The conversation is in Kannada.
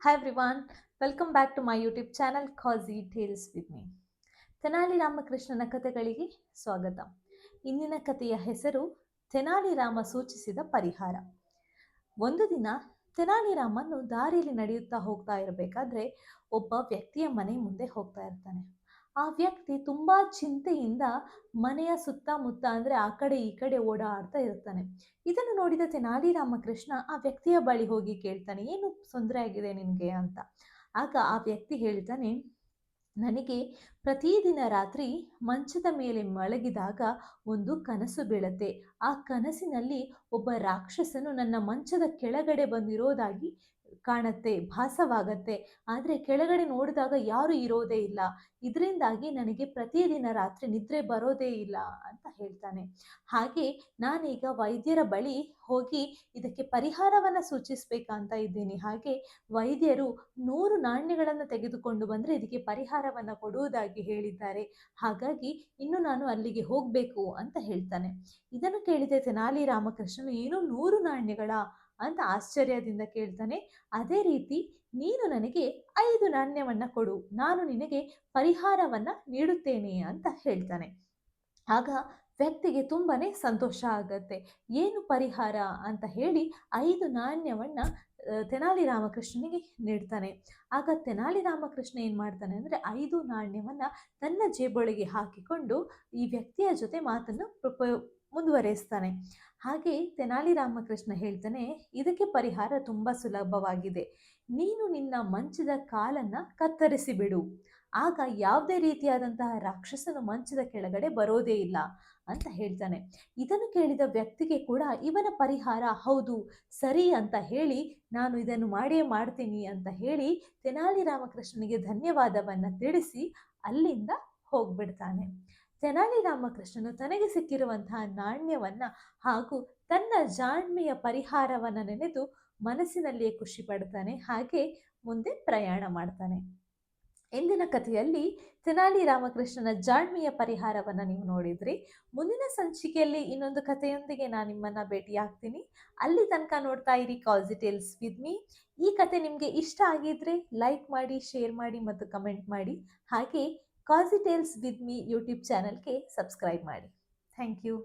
Hi everyone, welcome back to my YouTube channel Cozy Tales with me. Tenali ರಾಮಕೃಷ್ಣನ ಕಥೆಗಳಿಗೆ ಸ್ವಾಗತ. ಇಂದಿನ ಕಥೆಯ ಹೆಸರು ತೆನಾಲಿ ರಾಮ ಸೂಚಿಸಿದ ಪರಿಹಾರ. ಒಂದು ದಿನ ತೆನಾಲಿ ರಾಮನು ದಾರಿಯಲ್ಲಿ ನಡೆಯುತ್ತಾ ಹೋಗ್ತಾ ಇರಬೇಕಾದ್ರೆ ಒಬ್ಬ ವ್ಯಕ್ತಿಯ ಮನೆ ಮುಂದೆ ಹೋಗ್ತಾ ಇರ್ತಾನೆ. ಆ ವ್ಯಕ್ತಿ ತುಂಬಾ ಚಿಂತೆಯಿಂದ ಮನೆಯ ಸುತ್ತಮುತ್ತ ಅಂದ್ರೆ ಆ ಕಡೆ ಈ ಕಡೆ ಓಡಾಡ್ತಾ ಇರ್ತಾನೆ. ಇದನ್ನು ನೋಡಿದ ತೆನಾಲಿ ರಾಮಕೃಷ್ಣ ಆ ವ್ಯಕ್ತಿಯ ಬಳಿ ಹೋಗಿ ಕೇಳ್ತಾನೆ, ಏನು ತೊಂದರೆ ಆಗಿದೆ ನಿನಗೆ ಅಂತ. ಆಗ ಆ ವ್ಯಕ್ತಿ ಹೇಳ್ತಾನೆ, ನನಗೆ ಪ್ರತಿದಿನ ರಾತ್ರಿ ಮಂಚದ ಮೇಲೆ ಮಲಗಿದಾಗ ಒಂದು ಕನಸು ಬೀಳತ್ತೆ. ಆ ಕನಸಿನಲ್ಲಿ ಒಬ್ಬ ರಾಕ್ಷಸನು ನನ್ನ ಮಂಚದ ಕೆಳಗಡೆ ಬಂದಿರೋದಾಗಿ ಕಾಣತ್ತೆ, ಭಾಸವಾಗತ್ತೆ. ಆದರೆ ಕೆಳಗಡೆ ನೋಡಿದಾಗ ಯಾರು ಇರೋದೇ ಇಲ್ಲ. ಇದರಿಂದಾಗಿ ನನಗೆ ಪ್ರತಿದಿನ ರಾತ್ರಿ ನಿದ್ರೆ ಬರೋದೇ ಇಲ್ಲ ಅಂತ ಹೇಳ್ತಾನೆ. ಹಾಗೆ ನಾನೀಗ ವೈದ್ಯರ ಬಳಿ ಹೋಗಿ ಇದಕ್ಕೆ ಪರಿಹಾರವನ್ನ ಸೂಚಿಸ್ಬೇಕಂತ ಇದ್ದೀನಿ. ಹಾಗೆ ವೈದ್ಯರು 100 ನಾಣ್ಯಗಳನ್ನು ತೆಗೆದುಕೊಂಡು ಬಂದರೆ ಇದಕ್ಕೆ ಪರಿಹಾರವನ್ನು ಕೊಡುವುದಾಗಿ ಹೇಳಿದ್ದಾರೆ. ಹಾಗಾಗಿ ಇನ್ನು ನಾನು ಅಲ್ಲಿಗೆ ಹೋಗಬೇಕು ಅಂತ ಹೇಳ್ತಾನೆ. ಇದನ್ನು ಕೇಳಿದ ತೆನಾಲಿ ರಾಮಕೃಷ್ಣನು, ಏನು 100 ನಾಣ್ಯಗಳ ಅಂತ ಆಶ್ಚರ್ಯದಿಂದ ಕೇಳ್ತಾನೆ. ಅದೇ ರೀತಿ ನೀನು ನನಗೆ 5 ನಾಣ್ಯವನ್ನ ಕೊಡು, ನಾನು ನಿನಗೆ ಪರಿಹಾರವನ್ನ ನೀಡುತ್ತೇನೆ ಅಂತ ಹೇಳ್ತಾನೆ. ಆಗ ವ್ಯಕ್ತಿಗೆ ತುಂಬಾನೇ ಸಂತೋಷ ಆಗತ್ತೆ. ಏನು ಪರಿಹಾರ ಅಂತ ಹೇಳಿ 5 ನಾಣ್ಯವನ್ನ ತೆನಾಲಿ ರಾಮಕೃಷ್ಣನಿಗೆ ನೀಡ್ತಾನೆ. ಆಗ ತೆನಾಲಿ ರಾಮಕೃಷ್ಣ ಏನ್ ಮಾಡ್ತಾನೆ ಅಂದ್ರೆ 5 ನಾಣ್ಯವನ್ನ ತನ್ನ ಜೇಬೊಳಗೆ ಹಾಕಿಕೊಂಡು ಈ ವ್ಯಕ್ತಿಯ ಜೊತೆ ಮಾತನ್ನು ಮುಂದುವರಿಸ್ತಾನೆ. ಹಾಗೆ ತೆನಾಲಿ ರಾಮಕೃಷ್ಣ ಹೇಳ್ತಾನೆ, ಇದಕ್ಕೆ ಪರಿಹಾರ ತುಂಬಾ ಸುಲಭವಾಗಿದೆ. ನೀನು ನಿನ್ನ ಮಂಚದ ಕಾಲನ್ನ ಕತ್ತರಿಸಿ ಬಿಡು, ಆಗ ಯಾವುದೇ ರೀತಿಯಾದಂತಹ ರಾಕ್ಷಸನು ಮಂಚದ ಕೆಳಗಡೆ ಬರೋದೇ ಇಲ್ಲ ಅಂತ ಹೇಳ್ತಾನೆ. ಇದನ್ನು ಕೇಳಿದ ವ್ಯಕ್ತಿಗೆ ಕೂಡ ಇವನ ಪರಿಹಾರ ಹೌದು ಸರಿ ಅಂತ ಹೇಳಿ, ನಾನು ಇದನ್ನು ಮಾಡಿಯೇ ಮಾಡ್ತೀನಿ ಅಂತ ಹೇಳಿ ತೆನಾಲಿ ರಾಮಕೃಷ್ಣನಿಗೆ ಧನ್ಯವಾದವನ್ನ ತಿಳಿಸಿ ಅಲ್ಲಿಂದ ಹೋಗ್ಬಿಡ್ತಾನೆ. ತೆನಾಲಿ ರಾಮಕೃಷ್ಣನು ತನಗೆ ಸಿಕ್ಕಿರುವಂತಹ ನಾಣ್ಯವನ್ನ ಹಾಗೂ ತನ್ನ ಜಾಣ್ಮೆಯ ಪರಿಹಾರವನ್ನ ನೆನೆದು ಮನಸ್ಸಿನಲ್ಲಿಯೇ ಖುಷಿ ಪಡ್ತಾನೆ. ಹಾಗೆ ಮುಂದೆ ಪ್ರಯಾಣ ಮಾಡ್ತಾನೆ. ಇಂದಿನ ಕಥೆಯಲ್ಲಿ ತೆನಾಲಿ ರಾಮಕೃಷ್ಣನ ಜಾಣ್ಮೆಯ ಪರಿಹಾರವನ್ನ ನೀವು ನೋಡಿದ್ರಿ. ಮುಂದಿನ ಸಂಚಿಕೆಯಲ್ಲಿ ಇನ್ನೊಂದು ಕಥೆಯೊಂದಿಗೆ ನಾನು ನಿಮ್ಮನ್ನ ಭೇಟಿಯಾಗ್ತೀನಿ. ಅಲ್ಲಿ ತನಕ ನೋಡ್ತಾ ಇರಿ ಕಾಜಿ ಟೇಲ್ಸ್ ವಿತ್ ಮೀ. ಈ ಕತೆ ನಿಮಗೆ ಇಷ್ಟ ಆಗಿದ್ರೆ ಲೈಕ್ ಮಾಡಿ, ಶೇರ್ ಮಾಡಿ ಮತ್ತು ಕಮೆಂಟ್ ಮಾಡಿ. ಹಾಗೆ ಕಾಜಿ ಟೇಲ್ಸ್ ವಿತ್ ಮೀ ಯೂಟ್ಯೂಬ್ ಚಾನಲ್ಗೆ ಸಬ್ಸ್ಕ್ರೈಬ್ ಮಾಡಿ. Thank you.